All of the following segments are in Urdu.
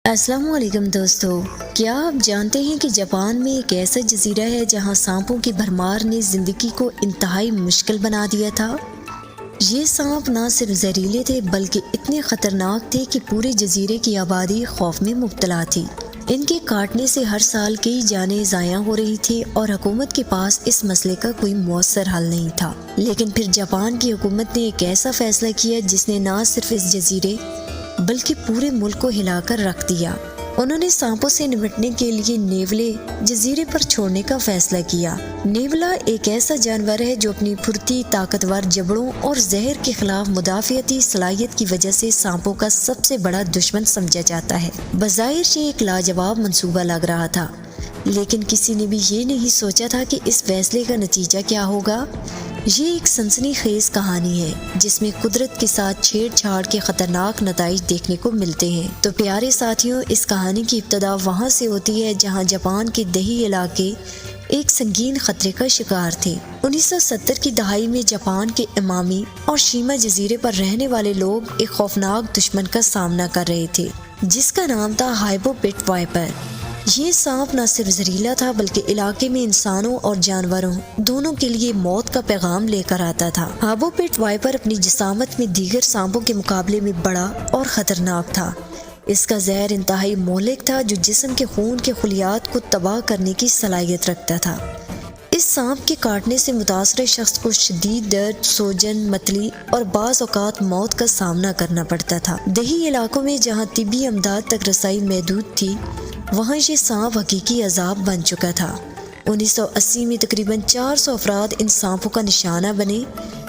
السلام علیکم دوستو، کیا آپ جانتے ہیں کہ جاپان میں ایک ایسا جزیرہ ہے جہاں سانپوں کی بھرمار نے زندگی کو انتہائی مشکل بنا دیا تھا۔ یہ سانپ نہ صرف زہریلے تھے بلکہ اتنے خطرناک تھے کہ پورے جزیرے کی آبادی خوف میں مبتلا تھی۔ ان کے کاٹنے سے ہر سال کئی جانیں ضائع ہو رہی تھی اور حکومت کے پاس اس مسئلے کا کوئی مؤثر حل نہیں تھا۔ لیکن پھر جاپان کی حکومت نے ایک ایسا فیصلہ کیا جس نے نہ صرف اس جزیرے بلکہ پورے ملک کو ہلا کر رکھ دیا۔ انہوں نے سانپوں سے نمٹنے کے لیے نیولے جزیرے پر چھوڑنے کا فیصلہ کیا۔ نیولا ایک ایسا جانور ہے جو اپنی پھرتی، طاقتور جبڑوں اور زہر کے خلاف مدافعتی صلاحیت کی وجہ سے سانپوں کا سب سے بڑا دشمن سمجھا جاتا ہے۔ بظاہر یہ ایک لاجواب منصوبہ لگ رہا تھا، لیکن کسی نے بھی یہ نہیں سوچا تھا کہ اس فیصلے کا نتیجہ کیا ہوگا۔ یہ ایک سنسنی خیز کہانی ہے جس میں قدرت کے ساتھ چھیڑ چھاڑ کے خطرناک نتائج دیکھنے کو ملتے ہیں۔ تو پیارے ساتھیوں، اس کہانی کی ابتدا وہاں سے ہوتی ہے جہاں جاپان کے دیہی علاقے ایک سنگین خطرے کا شکار تھے۔ 1970 کی دہائی میں جاپان کے امامی اور شیما جزیرے پر رہنے والے لوگ ایک خوفناک دشمن کا سامنا کر رہے تھے جس کا نام تھا ہائبو پٹ وائپر۔ یہ سانپ نہ صرف زہریلا تھا بلکہ علاقے میں انسانوں اور جانوروں دونوں کے لیے موت کا پیغام لے کر آتا تھا۔ ہائبو پٹ وائپر اپنی جسامت میں دیگر سانپوں کے مقابلے میں بڑا اور خطرناک تھا۔ اس کا زہر انتہائی مہلک تھا جو جسم کے خون کے خلیات کو تباہ کرنے کی صلاحیت رکھتا تھا۔ اس سانپ کے کاٹنے سے متاثرہ شخص کو شدید درد، سوجن، متلی اور بعض اوقات موت کا سامنا کرنا پڑتا تھا۔ دیہی علاقوں میں جہاں طبی امداد تک رسائی محدود تھی، وہاں یہ سانپ حقیقی عذاب بن چکا تھا۔ 1980 میں تقریباً 400 افراد ان سانپوں کا نشانہ بنے،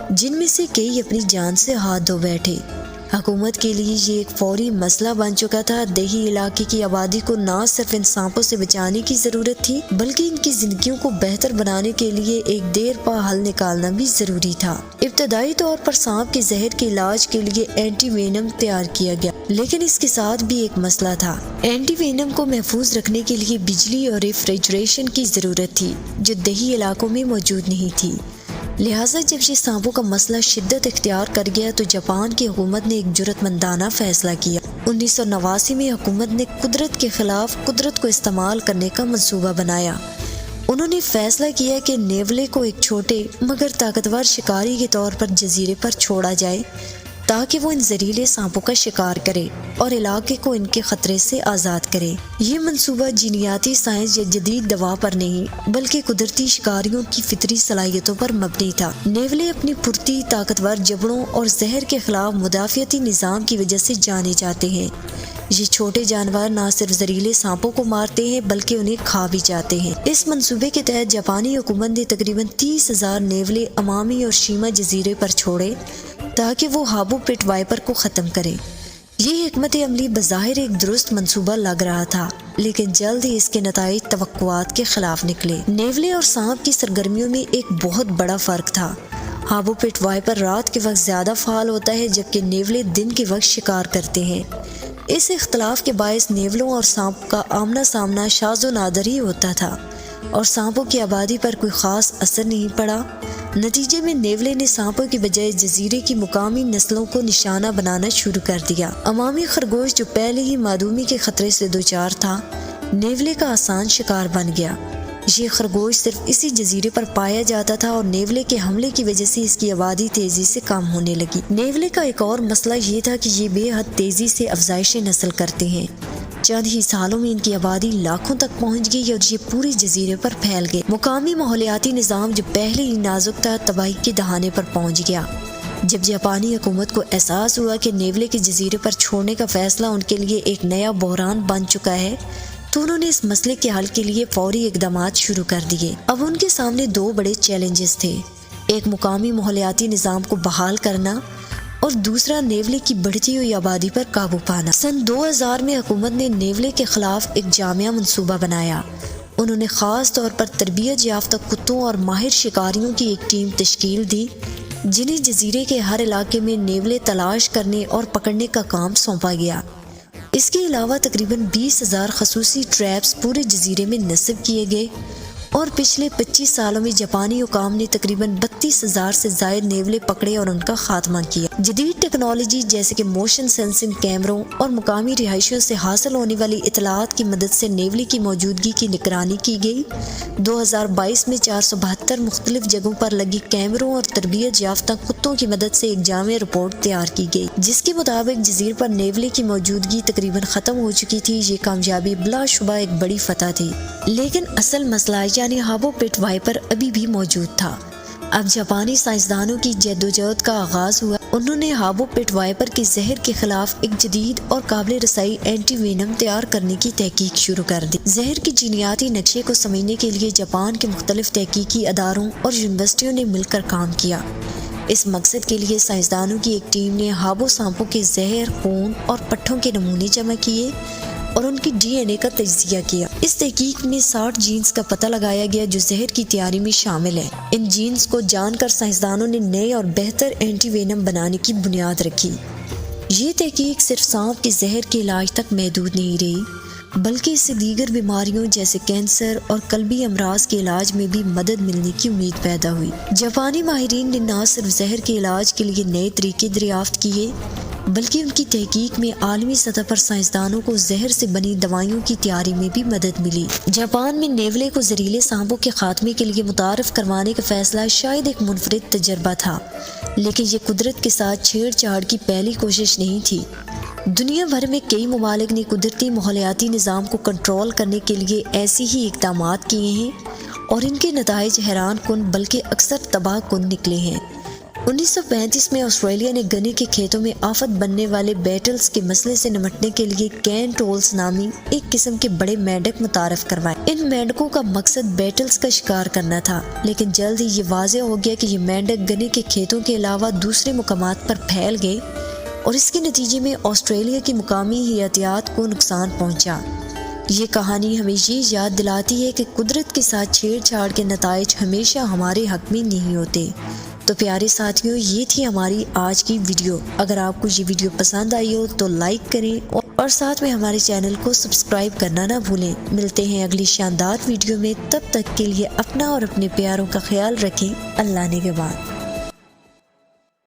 جن میں سے کئی اپنی جان سے ہاتھ دھو بیٹھے۔ حکومت کے لیے یہ ایک فوری مسئلہ بن چکا تھا۔ دیہی علاقے کی آبادی کو نہ صرف ان سانپوں سے بچانے کی ضرورت تھی بلکہ ان کی زندگیوں کو بہتر بنانے کے لیے ایک دیر پا حل نکالنا بھی ضروری تھا۔ ابتدائی طور پر سانپ کے زہر کے علاج کے لیے اینٹی وینم تیار کیا گیا، لیکن اس کے ساتھ بھی ایک مسئلہ تھا۔ اینٹی وینم کو محفوظ رکھنے کے لیے بجلی اور ریفریجریشن کی ضرورت تھی جو دیہی علاقوں میں موجود نہیں تھی۔ لہٰذا جب یہ سانپوں کا مسئلہ شدت اختیار کر گیا تو جاپان کی حکومت نے ایک جرأت مندانہ فیصلہ کیا۔ 1989 میں حکومت نے قدرت کے خلاف قدرت کو استعمال کرنے کا منصوبہ بنایا۔ انہوں نے فیصلہ کیا کہ نیولے کو ایک چھوٹے مگر طاقتور شکاری کے طور پر جزیرے پر چھوڑا جائے تاکہ وہ ان زہریلے سانپوں کا شکار کرے اور علاقے کو ان کے خطرے سے آزاد کرے۔ یہ منصوبہ جینیاتی سائنس یا جدید دوا پر نہیں بلکہ قدرتی شکاریوں کی فطری صلاحیتوں پر مبنی تھا۔ نیولے اپنی پھرتی، طاقتور جبڑوں اور زہر کے خلاف مدافعتی نظام کی وجہ سے جانے جاتے ہیں۔ یہ چھوٹے جانور نہ صرف زہریلے سانپوں کو مارتے ہیں بلکہ انہیں کھا بھی جاتے ہیں۔ اس منصوبے کے تحت جاپانی حکومت نے تقریباً 30,000 نیولے امامی اور شیما جزیرے پر چھوڑے تاکہ وہ ہائبو پٹ وائپر کو ختم کرے۔ یہ حکمت عملی بظاہر ایک درست منصوبہ لگ رہا تھا، لیکن جلد ہی اس کے نتائج توقعات کے خلاف نکلے۔ نیولے اور سانپ کی سرگرمیوں میں ایک بہت بڑا فرق تھا۔ ہائبو پٹ وائپر رات کے وقت زیادہ فعال ہوتا ہے جبکہ نیولے دن کے وقت شکار کرتے ہیں۔ اس اختلاف کے باعث نیولوں اور سانپ کا آمنا سامنا شاذ و نادر ہی ہوتا تھا اور سانپوں کی آبادی پر کوئی خاص اثر نہیں پڑا۔ نتیجے میں نیولے نے سانپوں کی بجائے جزیرے کی مقامی نسلوں کو نشانہ بنانا شروع کر دیا۔ امامی خرگوش جو پہلے ہی معدومی کے خطرے سے دوچار تھا، نیولے کا آسان شکار بن گیا۔ یہ خرگوش صرف اسی جزیرے پر پایا جاتا تھا اور نیولے کے حملے کی وجہ سے اس کی آبادی تیزی سے کم ہونے لگی۔ نیولے کا ایک اور مسئلہ یہ تھا کہ یہ بے حد تیزی سے افزائش نسل کرتے ہیں۔ چند ہی سالوں میں ان کی آبادی لاکھوں تک پہنچ گئی اور یہ پورے جزیرے پر پھیل گئے۔ مقامی ماحولیاتی نظام جو پہلے ہی نازک تھا، تباہی کے دہانے پر پہنچ گیا۔ جب جاپانی حکومت کو احساس ہوا کہ نیولے کے جزیرے پر چھوڑنے کا فیصلہ ان کے لیے ایک نیا بحران بن چکا ہے تو انہوں نے اس مسئلے کے حل کے لیے فوری اقدامات شروع کر دیے۔ اب ان کے سامنے دو بڑے چیلنجز تھے، ایک مقامی ماحولیاتی نظام کو بحال کرنا اور دوسرا نیولے کی بڑھتی ہوئی آبادی پر قابو پانا۔ سن 2000 میں حکومت نے نیولے کے خلاف ایک جامع منصوبہ بنایا۔ انہوں نے خاص طور پر تربیت یافتہ کتوں اور ماہر شکاریوں کی ایک ٹیم تشکیل دی جنہیں جزیرے کے ہر علاقے میں نیولے تلاش کرنے اور پکڑنے کا کام سونپا گیا۔ اس کے علاوہ تقریباً 20,000 خصوصی ٹریپس پورے جزیرے میں نصب کیے گئے اور پچھلے 25 سالوں میں جاپانی حکام نے تقریباً 32,000 سے زائد نیولے پکڑے اور ان کا خاتمہ کیا۔ جدید ٹیکنالوجی جیسے کہ موشن سینسنگ کیمروں اور مقامی رہائشیوں سے حاصل ہونے والی اطلاعات کی مدد سے نیولے کی موجودگی کی نگرانی کی گئی۔ 2022 میں 472 مختلف جگہوں پر لگی کیمروں اور تربیت یافتہ کتوں کی مدد سے ایک جامع رپورٹ تیار کی گئی، جس کے مطابق جزیرے پر نیولے کی موجودگی تقریباً ختم ہو چکی تھی۔ یہ کامیابی بلا شبہ ایک بڑی فتح تھی، لیکن اصل مسئلہ یعنی ہابو پٹ وائپر ابھی بھی موجود تھا۔ اب جاپانی سائنسدانوں کی جدوجہد کا آغاز ہوا۔ انہوں نے ہابو پٹ وائپر کے زہر کے خلاف ایک جدید اور قابل رسائی اینٹی وینم تیار کرنے کی تحقیق شروع کر دی۔ زہر کے جینیاتی نقشے کو سمجھنے کے لیے جاپان کے مختلف تحقیقی اداروں اور یونیورسٹیوں نے مل کر کام کیا۔ اس مقصد کے لیے سائنسدانوں کی ایک ٹیم نے ہابو سانپوں کے زہر، خون اور پٹھوں کے نمونے جمع کیے اور ان کی ڈی این اے کا تجزیہ کیا۔ اس تحقیق میں 60 جینز کا پتہ لگایا گیا جو زہر کی تیاری میں شامل ہیں۔ ان جینز کو جان کر سائنسدانوں نے نئے اور بہتر اینٹی وینم بنانے کی بنیاد رکھی۔ یہ تحقیق صرف سانپ کے زہر کے علاج تک محدود نہیں رہی، بلکہ اس سے دیگر بیماریوں جیسے کینسر اور قلبی امراض کے علاج میں بھی مدد ملنے کی امید پیدا ہوئی۔ جاپانی ماہرین نے نہ صرف زہر کے علاج کے لیے نئے طریقے دریافت کیے، بلکہ ان کی تحقیق میں عالمی سطح پر سائنسدانوں کو زہر سے بنی دوائیوں کی تیاری میں بھی مدد ملی۔ جاپان میں نیولے کو زہریلے سانپوں کے خاتمے کے لیے متعارف کروانے کا فیصلہ شاید ایک منفرد تجربہ تھا، لیکن یہ قدرت کے ساتھ چھیڑ چھاڑ کی پہلی کوشش نہیں تھی۔ دنیا بھر میں کئی ممالک نے قدرتی ماحولیاتی نظام کو کنٹرول کرنے کے لیے ایسی ہی اقدامات کیے ہیں اور ان کے نتائج حیران کن بلکہ اکثر تباہ کن نکلے ہیں۔ 1935 میں آسٹریلیا نے گنے کے کھیتوں میں آفت بننے والے بیٹلز کے مسئلے سے نمٹنے کے لیے کین ٹولز نامی ایک قسم کے بڑے مینڈک متعارف کروائے۔ ان مینڈکوں کا مقصد بیٹلز کا شکار کرنا تھا، لیکن جلد ہی یہ واضح ہو گیا کہ یہ مینڈک گنے کے کھیتوں کے علاوہ دوسرے مقامات پر پھیل گئے اور اس کے نتیجے میں آسٹریلیا کی مقامی حیاتیات کو نقصان پہنچا۔ یہ کہانی ہمیں یہ یاد دلاتی ہے کہ قدرت کے ساتھ چھیڑ چھاڑ کے نتائج ہمیشہ ہمارے حق میں نہیں ہوتے۔ تو پیارے ساتھیوں، یہ تھی ہماری آج کی ویڈیو۔ اگر آپ کو یہ ویڈیو پسند آئی ہو تو لائک کریں اور ساتھ میں ہمارے چینل کو سبسکرائب کرنا نہ بھولیں۔ ملتے ہیں اگلی شاندار ویڈیو میں، تب تک کے لیے اپنا اور اپنے پیاروں کا خیال رکھیں۔ اللہ نگہبان۔